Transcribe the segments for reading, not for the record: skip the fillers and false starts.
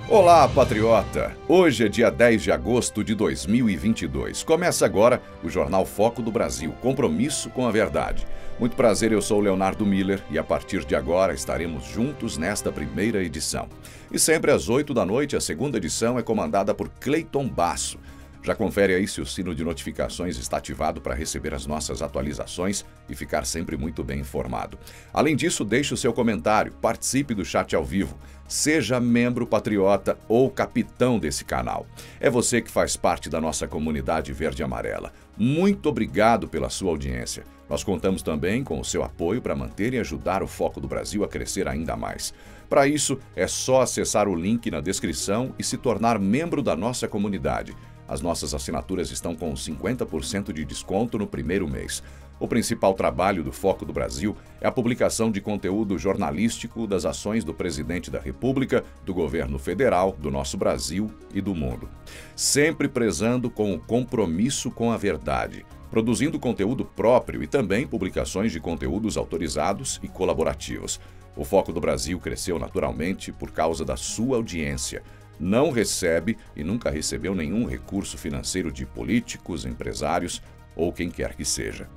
Olá, patriota! Hoje é dia 10 de agosto de 2022. Começa agora o Jornal Foco do Brasil, compromisso com a verdade. Muito prazer, eu sou Leonardo Miller e a partir de agora estaremos juntos nesta primeira edição. E sempre às 8 da noite, a segunda edição é comandada por Cleiton Basso. Já confere aí se o sino de notificações está ativado para receber as nossas atualizações e ficar sempre muito bem informado. Além disso, deixe o seu comentário, participe do chat ao vivo, seja membro patriota ou capitão desse canal. É você que faz parte da nossa comunidade verde e amarela. Muito obrigado pela sua audiência. Nós contamos também com o seu apoio para manter e ajudar o Foco do Brasil a crescer ainda mais. Para isso, é só acessar o link na descrição e se tornar membro da nossa comunidade. As nossas assinaturas estão com 50% de desconto no primeiro mês. O principal trabalho do Foco do Brasil é a publicação de conteúdo jornalístico das ações do presidente da República, do governo federal, do nosso Brasil e do mundo. Sempre prezando com o compromisso com a verdade, produzindo conteúdo próprio e também publicações de conteúdos autorizados e colaborativos. O Foco do Brasil cresceu naturalmente por causa da sua audiência. Não recebe e nunca recebeu nenhum recurso financeiro de políticos, empresários ou quem quer que seja.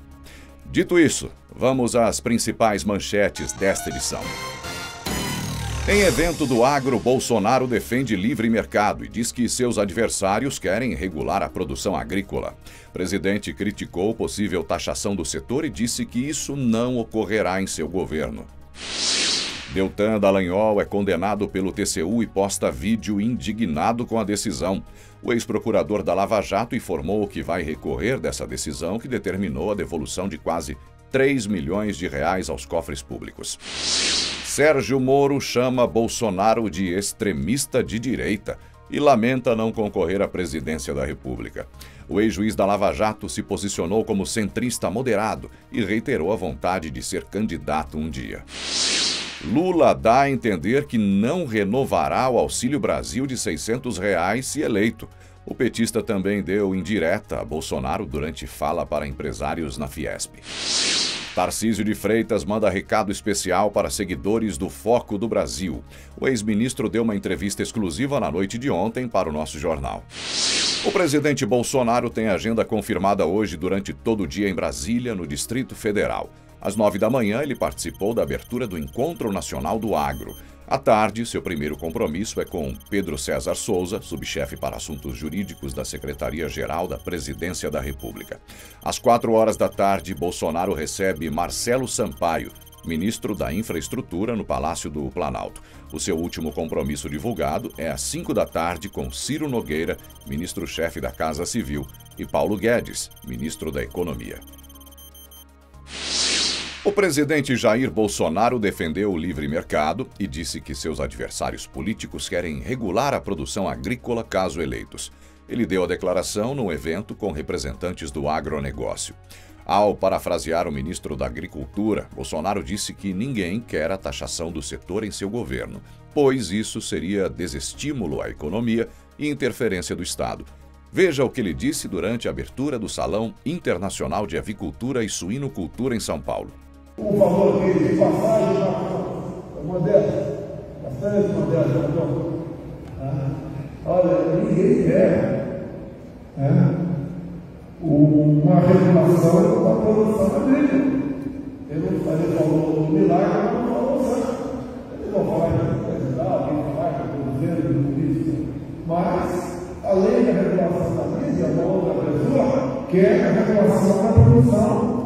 Dito isso, vamos às principais manchetes desta edição. Em evento do agro, Bolsonaro defende livre mercado e diz que seus adversários querem regular a produção agrícola. O presidente criticou possível taxação do setor e disse que isso não ocorrerá em seu governo. Deltan Dallagnol é condenado pelo TCU e posta vídeo indignado com a decisão. O ex-procurador da Lava Jato informou que vai recorrer dessa decisão que determinou a devolução de quase 3 milhões de reais aos cofres públicos. Sérgio Moro chama Bolsonaro de extremista de direita e lamenta não concorrer à presidência da República. O ex-juiz da Lava Jato se posicionou como centrista moderado e reiterou a vontade de ser candidato um dia. Lula dá a entender que não renovará o Auxílio Brasil de R$ 600 se eleito. O petista também deu indireta a Bolsonaro durante fala para empresários na Fiesp. Tarcísio de Freitas manda recado especial para seguidores do Foco do Brasil. O ex-ministro deu uma entrevista exclusiva na noite de ontem para o nosso jornal. O presidente Bolsonaro tem agenda confirmada hoje durante todo o dia em Brasília, no Distrito Federal. Às 9 da manhã, ele participou da abertura do Encontro Nacional do Agro. À tarde, seu primeiro compromisso é com Pedro César Souza, subchefe para assuntos jurídicos da Secretaria-Geral da Presidência da República. Às 4 horas da tarde, Bolsonaro recebe Marcelo Sampaio, ministro da Infraestrutura, no Palácio do Planalto. O seu último compromisso divulgado é às 5 da tarde com Ciro Nogueira, ministro-chefe da Casa Civil, e Paulo Guedes, ministro da Economia. O presidente Jair Bolsonaro defendeu o livre mercado e disse que seus adversários políticos querem regular a produção agrícola caso eleitos. Ele deu a declaração num evento com representantes do agronegócio. Ao parafrasear o ministro da Agricultura, Bolsonaro disse que ninguém quer a taxação do setor em seu governo, pois isso seria desestímulo à economia e interferência do Estado. Veja o que ele disse durante a abertura do Salão Internacional de Avicultura e Suinocultura em São Paulo. O valor aqui de passagem é modesto, bastante modesto, então. Olha, ninguém quer uma regulação da produção agrícola. Ele falou um milagre, mas não falou certo. Eles vão falar de presidente, alguém faz do governo, do político, mas, além da regulação da crise, a outra pessoa quer a regulação da produção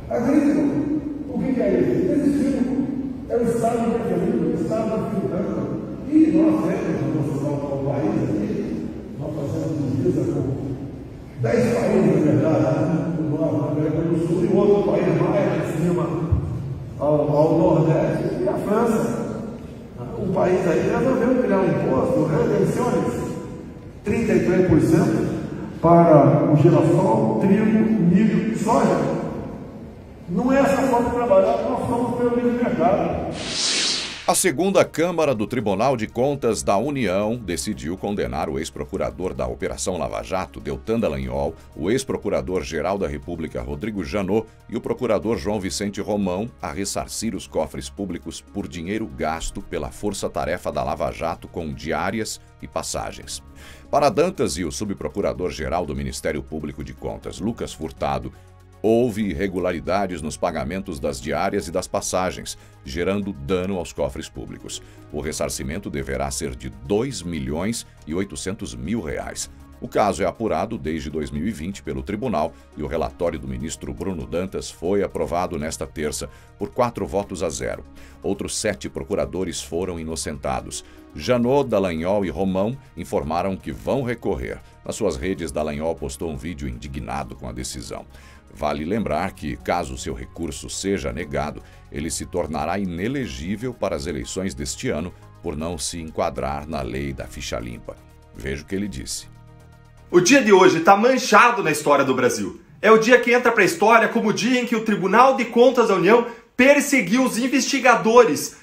agrícola. O que é isso? Desistimos. É o Estado interferindo, o Estado filtrando. E nós temos no país aqui, nós fazemos pesquisa com 10 países, na verdade, no norte da América do Sul, e outro país mais de cima ao nordeste, e a França. Um país aí resolveu criar um imposto, redenções, 33% para o girassol, trigo, milho e soja. Não é essa forma de trabalhar, nós somos pelo livre mercado. A segunda Câmara do Tribunal de Contas da União decidiu condenar o ex-procurador da Operação Lava Jato, Deltan Dallagnol, o ex-procurador-geral da República, Rodrigo Janot, e o procurador João Vicente Romão a ressarcir os cofres públicos por dinheiro gasto pela força-tarefa da Lava Jato com diárias e passagens. Para Dantas e o subprocurador-geral do Ministério Público de Contas, Lucas Furtado, houve irregularidades nos pagamentos das diárias e das passagens, gerando dano aos cofres públicos. O ressarcimento deverá ser de R$ 2.800.000. O caso é apurado desde 2020 pelo tribunal e o relatório do ministro Bruno Dantas foi aprovado nesta terça por 4 votos a 0. Outros 7 procuradores foram inocentados. Janot, Dallagnol e Romão informaram que vão recorrer. Nas suas redes, Dallagnol postou um vídeo indignado com a decisão. Vale lembrar que, caso seu recurso seja negado, ele se tornará inelegível para as eleições deste ano por não se enquadrar na lei da ficha limpa. Veja o que ele disse. O dia de hoje está manchado na história do Brasil. É o dia que entra para a história como o dia em que o Tribunal de Contas da União perseguiu os investigadores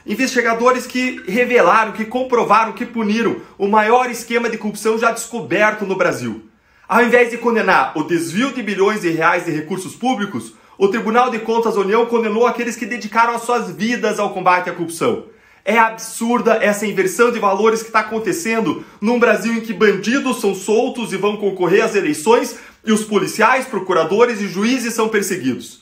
que revelaram, que comprovaram, que puniram o maior esquema de corrupção já descoberto no Brasil. Ao invés de condenar o desvio de bilhões de reais de recursos públicos, o Tribunal de Contas da União condenou aqueles que dedicaram as suas vidas ao combate à corrupção. É absurda essa inversão de valores que está acontecendo num Brasil em que bandidos são soltos e vão concorrer às eleições e os policiais, procuradores e juízes são perseguidos.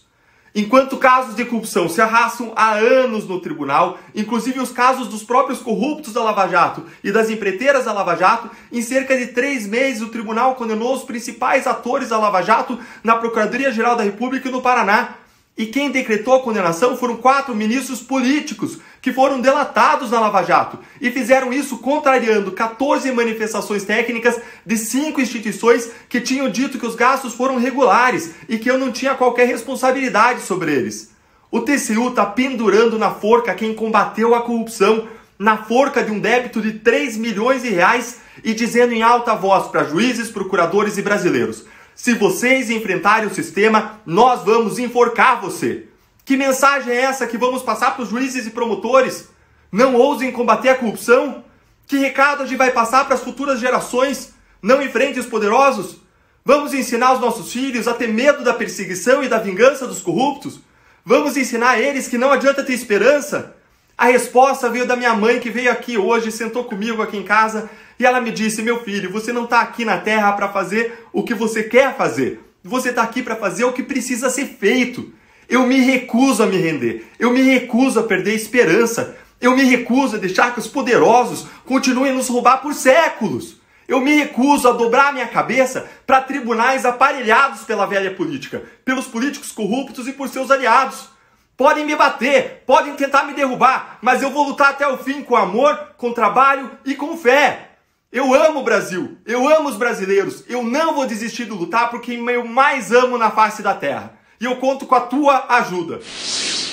Enquanto casos de corrupção se arrastam há anos no tribunal, inclusive os casos dos próprios corruptos da Lava Jato e das empreiteiras da Lava Jato, em cerca de 3 meses o tribunal condenou os principais atores da Lava Jato na Procuradoria-Geral da República e no Paraná. E quem decretou a condenação foram 4 ministros políticos que foram delatados na Lava Jato e fizeram isso contrariando 14 manifestações técnicas de 5 instituições que tinham dito que os gastos foram regulares e que eu não tinha qualquer responsabilidade sobre eles. O TCU está pendurando na forca quem combateu a corrupção, na forca de um débito de 3 milhões de reais e dizendo em alta voz para juízes, procuradores e brasileiros: se vocês enfrentarem o sistema, nós vamos enforcar você. Que mensagem é essa que vamos passar para os juízes e promotores? Não ousem combater a corrupção? Que recado a gente vai passar para as futuras gerações? Não enfrente os poderosos? Vamos ensinar os nossos filhos a ter medo da perseguição e da vingança dos corruptos? Vamos ensinar a eles que não adianta ter esperança? A resposta veio da minha mãe, que veio aqui hoje, sentou comigo aqui em casa, e ela me disse: meu filho, você não está aqui na Terra para fazer o que você quer fazer. Você está aqui para fazer o que precisa ser feito. Eu me recuso a me render. Eu me recuso a perder a esperança. Eu me recuso a deixar que os poderosos continuem a nos roubar por séculos. Eu me recuso a dobrar minha cabeça para tribunais aparelhados pela velha política, pelos políticos corruptos e por seus aliados. Podem me bater, podem tentar me derrubar, mas eu vou lutar até o fim com amor, com trabalho e com fé. Eu amo o Brasil, eu amo os brasileiros, eu não vou desistir de lutar por quem eu mais amo na face da terra. E eu conto com a tua ajuda.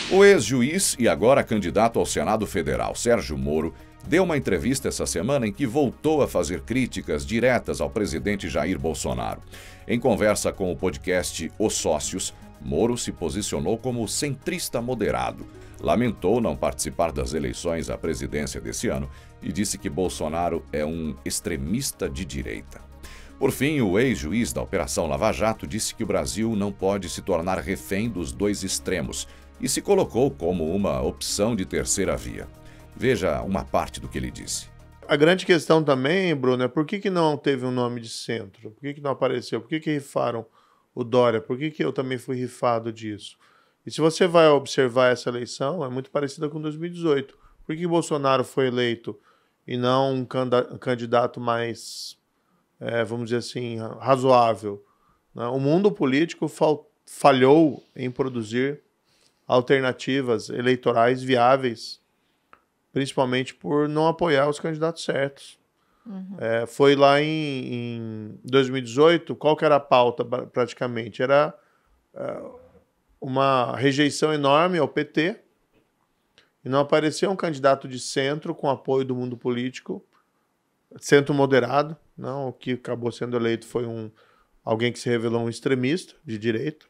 O ex-juiz e agora candidato ao Senado Federal, Sérgio Moro, deu uma entrevista essa semana em que voltou a fazer críticas diretas ao presidente Jair Bolsonaro. Em conversa com o podcast Os Sócios, Moro se posicionou como centrista moderado, lamentou não participar das eleições à presidência desse ano e disse que Bolsonaro é um extremista de direita. Por fim, o ex-juiz da Operação Lava Jato disse que o Brasil não pode se tornar refém dos dois extremos e se colocou como uma opção de terceira via. Veja uma parte do que ele disse. A grande questão também, Bruno, é por que não teve um nome de centro? Por que não apareceu? Por que rifaram o Dória? Por que eu também fui rifado disso? E se você vai observar essa eleição, é muito parecida com 2018. Por que Bolsonaro foi eleito e não um candidato mais, vamos dizer assim, razoável? O mundo político falhou em produzir alternativas eleitorais viáveis, principalmente por não apoiar os candidatos certos. Foi lá em 2018, qual que era a pauta praticamente? Era uma rejeição enorme ao PT e não apareceu um candidato de centro com apoio do mundo político, centro moderado. Não, o que acabou sendo eleito foi alguém que se revelou um extremista de direita.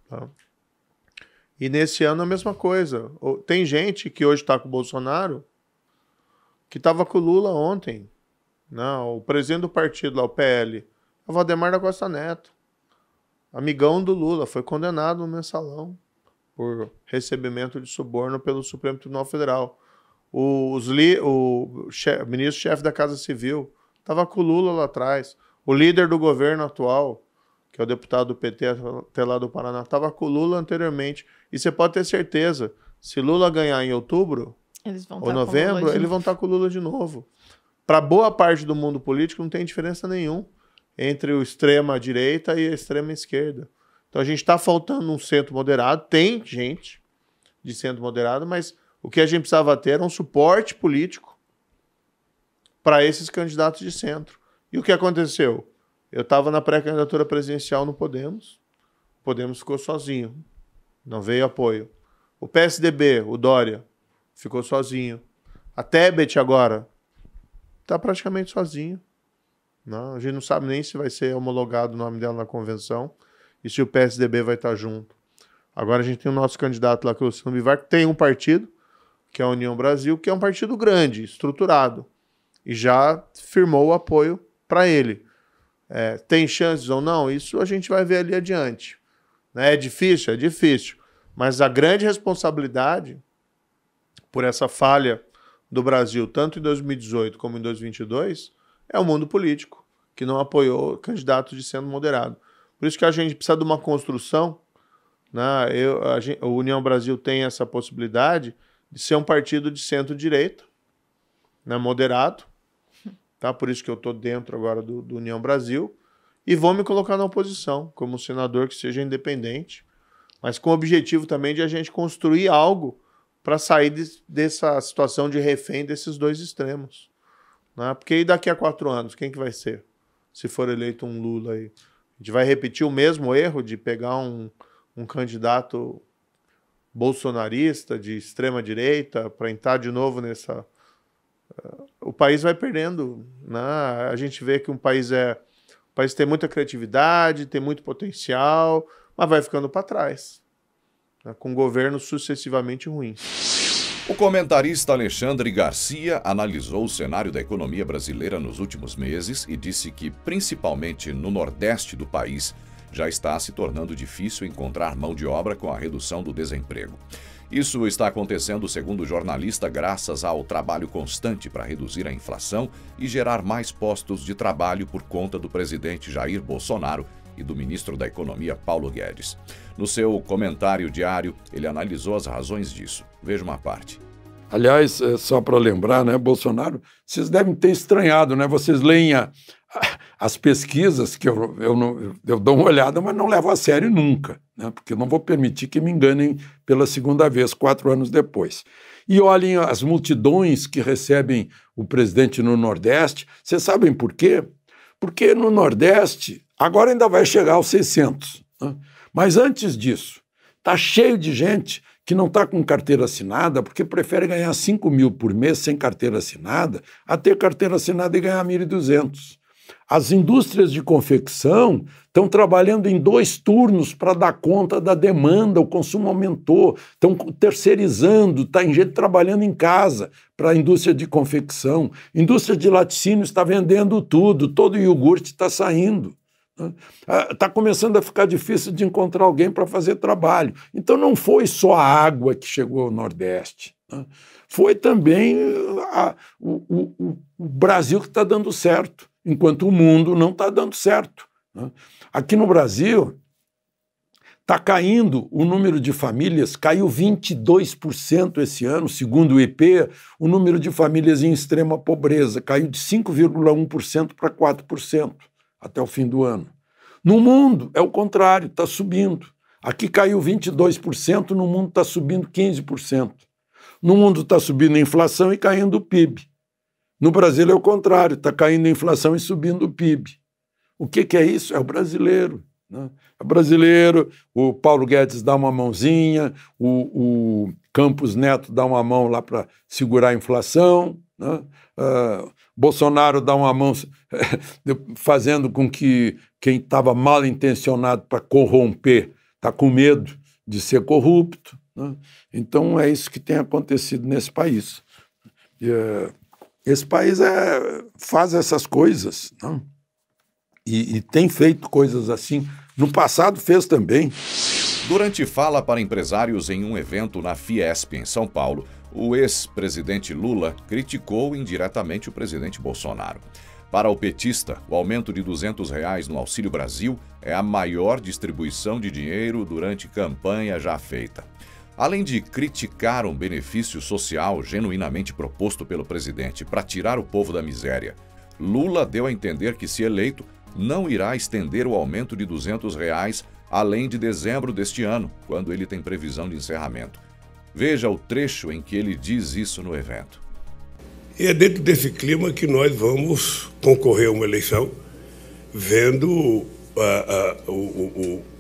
Tá? E nesse ano a mesma coisa. Tem gente que hoje está com o Bolsonaro que estava com o Lula ontem. Não, o presidente do partido lá, o PL, é o Valdemar da Costa Neto. Amigão do Lula, foi condenado no mensalão por recebimento de suborno pelo Supremo Tribunal Federal. O ministro-chefe da Casa Civil estava com o Lula lá atrás. O líder do governo atual, que é o deputado do PT até lá do Paraná, estava com o Lula anteriormente. E você pode ter certeza, se Lula ganhar em outubro ou novembro, eles vão estar com o Lula de novo. Para boa parte do mundo político não tem diferença nenhuma entre o extrema-direita e a extrema-esquerda. Então a gente está faltando um centro moderado, tem gente de centro moderado, mas o que a gente precisava ter era um suporte político para esses candidatos de centro. E o que aconteceu? Eu estava na pré-candidatura presidencial no Podemos, o Podemos ficou sozinho, não veio apoio. O PSDB, o Dória, ficou sozinho. A Tebet agora está praticamente sozinho. Não, a gente não sabe nem se vai ser homologado o nome dela na convenção e se o PSDB vai estar junto. Agora a gente tem o nosso candidato lá, que é o Luciano Bivar, que tem um partido, que é a União Brasil, que é um partido grande, estruturado, e já firmou o apoio para ele. Tem chances ou não? Isso a gente vai ver ali adiante. É difícil? É difícil. Mas a grande responsabilidade por essa falha do Brasil, tanto em 2018 como em 2022, é o mundo político, que não apoiou candidatos de centro moderado. Por isso que a gente precisa de uma construção, né? A União Brasil tem essa possibilidade de ser um partido de centro-direita, né? Moderado, tá? Por isso que eu estou dentro agora do União Brasil, e vou me colocar na oposição, como um senador que seja independente, mas com o objetivo também de a gente construir algo para sair dessa situação de refém desses dois extremos. Né? Porque aí daqui a 4 anos, quem que vai ser? Se for eleito um Lula aí. A gente vai repetir o mesmo erro de pegar um candidato bolsonarista de extrema-direita para entrar de novo nessa... O país vai perdendo. Né? A gente vê que o país tem muita criatividade, tem muito potencial, mas vai ficando para trás, né? Com governos sucessivamente ruins. O comentarista Alexandre Garcia analisou o cenário da economia brasileira nos últimos meses e disse que, principalmente no Nordeste do país, já está se tornando difícil encontrar mão de obra com a redução do desemprego. Isso está acontecendo, segundo o jornalista, graças ao trabalho constante para reduzir a inflação e gerar mais postos de trabalho por conta do presidente Jair Bolsonaro e do ministro da Economia, Paulo Guedes. No seu comentário diário, ele analisou as razões disso. Veja uma parte. Aliás, só para lembrar, né, Bolsonaro, vocês devem ter estranhado, né? Vocês leem as pesquisas, que eu dou uma olhada, mas não levo a sério nunca, né? Porque eu não vou permitir que me enganem pela segunda vez, 4 anos depois. E olhem as multidões que recebem o presidente no Nordeste. Vocês sabem por quê? Porque no Nordeste, agora ainda vai chegar aos 600, né? Mas antes disso, está cheio de gente que não está com carteira assinada porque prefere ganhar 5 mil por mês sem carteira assinada a ter carteira assinada e ganhar 1.200. As indústrias de confecção estão trabalhando em 2 turnos para dar conta da demanda, o consumo aumentou, estão terceirizando, tem gente trabalhando em casa para a indústria de confecção, indústria de laticínio está vendendo tudo, todo iogurte está saindo. Está começando a ficar difícil de encontrar alguém para fazer trabalho. Então não foi só a água que chegou ao Nordeste, né? Foi também o Brasil que está dando certo, enquanto o mundo não está dando certo, né? Aqui no Brasil está caindo o número de famílias, caiu 22% esse ano, segundo o IP, o número de famílias em extrema pobreza caiu de 5,1% para 4%. Até o fim do ano. No mundo, é o contrário, está subindo. Aqui caiu 22%, no mundo está subindo 15%. No mundo está subindo a inflação e caindo o PIB. No Brasil é o contrário, está caindo a inflação e subindo o PIB. O que é isso? É o brasileiro, né? É o brasileiro, o Paulo Guedes dá uma mãozinha, o Campos Neto dá uma mão lá para segurar a inflação, né? Bolsonaro dá uma mão fazendo com que quem estava mal intencionado para corromper está com medo de ser corrupto, né? Então é isso que tem acontecido nesse país. Esse país faz essas coisas, né? E tem feito coisas assim. No passado fez também. Durante fala para empresários em um evento na Fiesp, em São Paulo, o ex-presidente Lula criticou indiretamente o presidente Bolsonaro. Para o petista, o aumento de R$ 200 no Auxílio Brasil é a maior distribuição de dinheiro durante campanha já feita. Além de criticar um benefício social genuinamente proposto pelo presidente para tirar o povo da miséria, Lula deu a entender que, se eleito, não irá estender o aumento de R$ 200 além de dezembro deste ano, quando ele tem previsão de encerramento. Veja o trecho em que ele diz isso no evento. E é dentro desse clima que nós vamos concorrer a uma eleição, vendo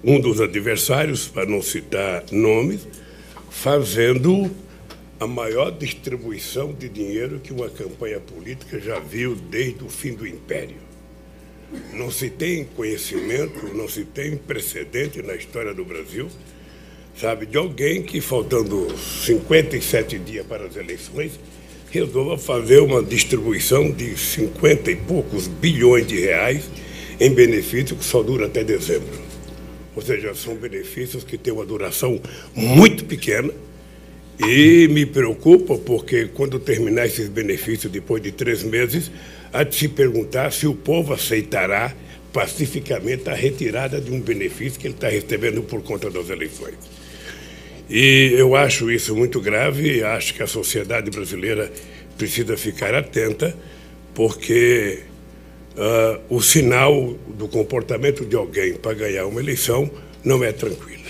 um dos adversários, para não citar nomes, fazendo a maior distribuição de dinheiro que uma campanha política já viu desde o fim do Império. Não se tem conhecimento, não se tem precedente na história do Brasil, sabe, de alguém que, faltando 57 dias para as eleições, resolva fazer uma distribuição de 50 e poucos bilhões de reais em benefício que só dura até dezembro. Ou seja, são benefícios que têm uma duração muito pequena e me preocupa porque, quando terminar esses benefícios depois de 3 meses, há de se perguntar se o povo aceitará pacificamente a retirada de um benefício que ele está recebendo por conta das eleições. E eu acho isso muito grave e acho que a sociedade brasileira precisa ficar atenta, porque o sinal do comportamento de alguém para ganhar uma eleição não é tranquilo.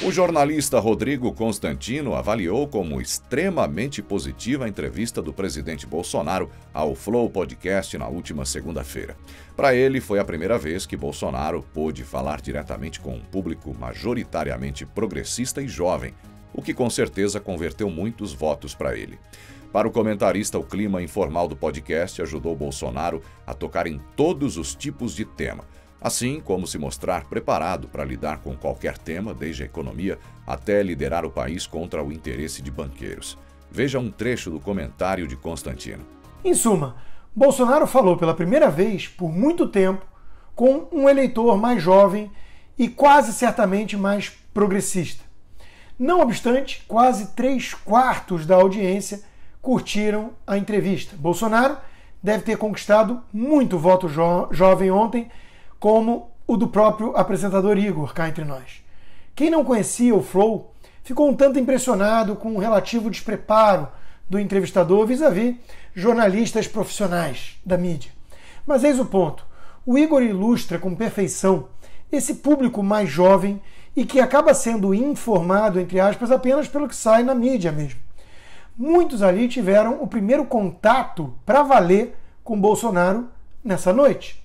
O jornalista Rodrigo Constantino avaliou como extremamente positiva a entrevista do presidente Bolsonaro ao Flow Podcast na última segunda-feira. Para ele, foi a primeira vez que Bolsonaro pôde falar diretamente com um público majoritariamente progressista e jovem, o que com certeza converteu muitos votos para ele. Para o comentarista, o clima informal do podcast ajudou Bolsonaro a tocar em todos os tipos de tema, assim como se mostrar preparado para lidar com qualquer tema, desde a economia até liderar o país contra o interesse de banqueiros. Veja um trecho do comentário de Constantino. Em suma, Bolsonaro falou pela primeira vez, por muito tempo, com um eleitor mais jovem e quase certamente mais progressista. Não obstante, quase 3/4 da audiência curtiram a entrevista. Bolsonaro deve ter conquistado muito voto jovem ontem, como o do próprio apresentador Igor, cá entre nós. Quem não conhecia o Flow ficou um tanto impressionado com o relativo despreparo do entrevistador vis-à-vis jornalistas profissionais da mídia. Mas eis o ponto. O Igor ilustra com perfeição esse público mais jovem e que acaba sendo informado, entre aspas, apenas pelo que sai na mídia mesmo. Muitos ali tiveram o primeiro contato para valer com Bolsonaro nessa noite.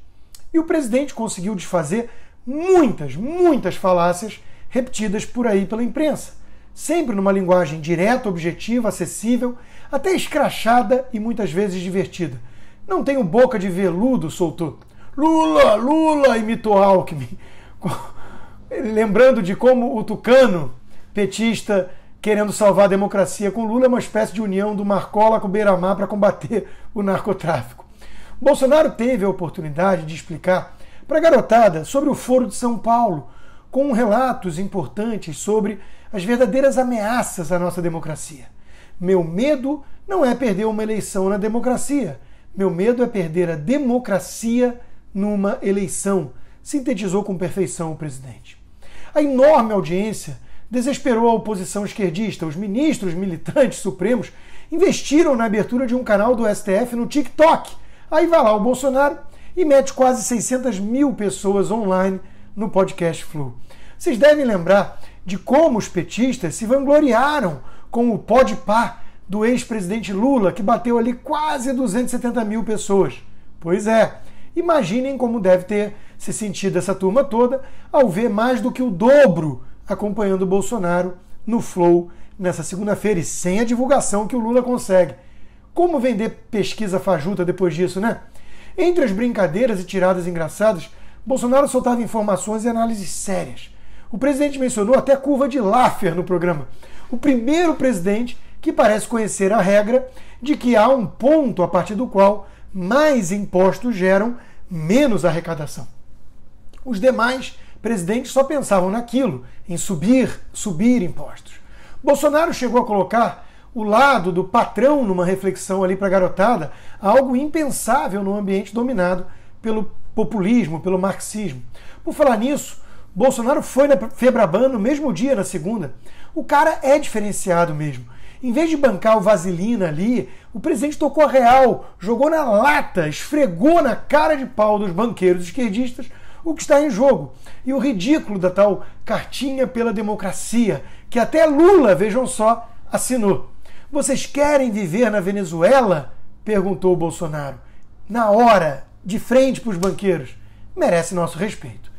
E o presidente conseguiu desfazer muitas falácias repetidas por aí pela imprensa, sempre numa linguagem direta, objetiva, acessível, até escrachada e muitas vezes divertida. Não tenho boca de veludo, soltou. Lula, Lula, imitou Alckmin. Lembrando de como o tucano petista, querendo salvar a democracia com Lula, é uma espécie de união do Marcola com o Beira-Mar para combater o narcotráfico. Bolsonaro teve a oportunidade de explicar para a garotada sobre o Foro de São Paulo, com relatos importantes sobre as verdadeiras ameaças à nossa democracia. Meu medo não é perder uma eleição na democracia. Meu medo é perder a democracia numa eleição, sintetizou com perfeição o presidente. A enorme audiência desesperou a oposição esquerdista. Os ministros militantes supremos investiram na abertura de um canal do STF no TikTok. Aí vai lá o Bolsonaro e mete quase 600 mil pessoas online no podcast Flow. Vocês devem lembrar de como os petistas se vangloriaram com o Podpah do ex-presidente Lula, que bateu ali quase 270 mil pessoas. Pois é, imaginem como deve ter se sentido essa turma toda ao ver mais do que o dobro acompanhando o Bolsonaro no Flow nessa segunda-feira, e sem a divulgação que o Lula consegue. Como vender pesquisa fajuta depois disso, né? Entre as brincadeiras e tiradas engraçadas, Bolsonaro soltava informações e análises sérias. O presidente mencionou até a curva de Laffer no programa. O primeiro presidente que parece conhecer a regra de que há um ponto a partir do qual mais impostos geram menos arrecadação. Os demais presidentes só pensavam naquilo, em subir impostos. Bolsonaro chegou a colocar o lado do patrão numa reflexão ali para a garotada, algo impensável num ambiente dominado pelo populismo, pelo marxismo. Por falar nisso, Bolsonaro foi na Febraban no mesmo dia, na segunda. O cara é diferenciado mesmo. Em vez de bancar o vaselina ali, o presidente tocou a real, jogou na lata, esfregou na cara de pau dos banqueiros esquerdistas o que está em jogo. E o ridículo da tal cartinha pela democracia, que até Lula, vejam só, assinou. Vocês querem viver na Venezuela? Perguntou o Bolsonaro. Na hora, de frente para os banqueiros. Merece nosso respeito.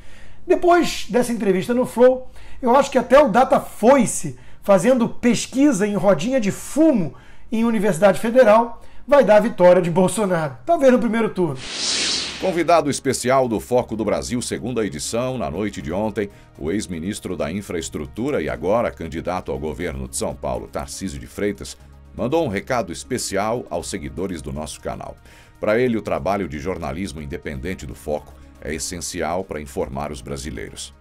Depois dessa entrevista no Flow, eu acho que até o Data Foice, fazendo pesquisa em rodinha de fumo em Universidade Federal, vai dar a vitória de Bolsonaro. Talvez no primeiro turno. Convidado especial do Foco do Brasil, segunda edição, na noite de ontem, o ex-ministro da Infraestrutura e agora candidato ao governo de São Paulo, Tarcísio de Freitas, mandou um recado especial aos seguidores do nosso canal. Para ele, o trabalho de jornalismo independente do Foco é essencial para informar os brasileiros.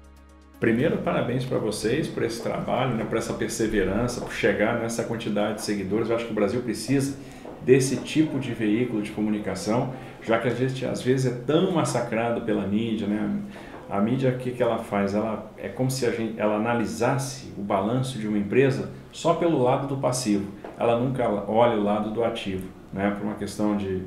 Primeiro, parabéns para vocês por esse trabalho, por essa perseverança, por chegar nessa quantidade de seguidores. Eu acho que o Brasil precisa desse tipo de veículo de comunicação, já que a gente às vezes é tão massacrado pela mídia, né? A mídia, o que ela faz? Ela é como se ela analisasse o balanço de uma empresa só pelo lado do passivo. Ela nunca olha o lado do ativo, né? Por uma questão de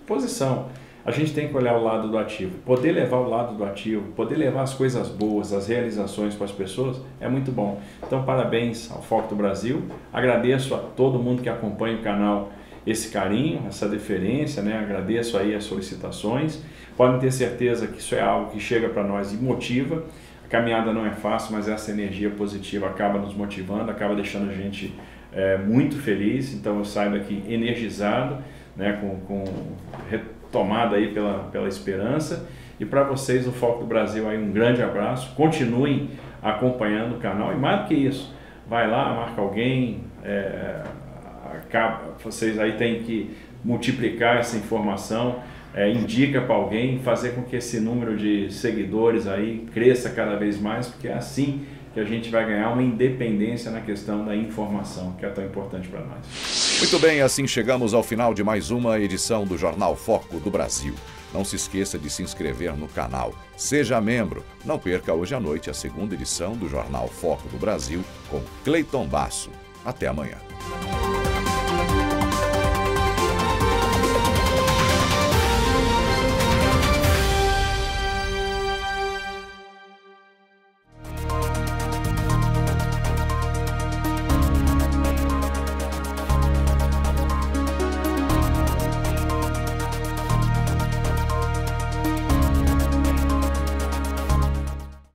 posição. A gente tem que olhar o lado do ativo, poder levar o lado do ativo, poder levar as coisas boas, as realizações para as pessoas, é muito bom. Então, parabéns ao Foco do Brasil, agradeço a todo mundo que acompanha o canal esse carinho, essa deferência, né? Agradeço aí as solicitações, podem ter certeza que isso é algo que chega para nós e motiva. A caminhada não é fácil, mas essa energia positiva acaba nos motivando, acaba deixando a gente muito feliz, então eu saio daqui energizado, né? com tomada aí pela esperança. E para vocês, o Foco do Brasil, aí um grande abraço, continuem acompanhando o canal e mais do que isso, vai lá, marca alguém, vocês aí têm que multiplicar essa informação, indica para alguém, fazer com que esse número de seguidores aí cresça cada vez mais, porque é assim que a gente vai ganhar uma independência na questão da informação, que é tão importante para nós. Muito bem, assim chegamos ao final de mais uma edição do Jornal Foco do Brasil. Não se esqueça de se inscrever no canal. Seja membro. Não perca hoje à noite a segunda edição do Jornal Foco do Brasil com Cleiton Basso. Até amanhã.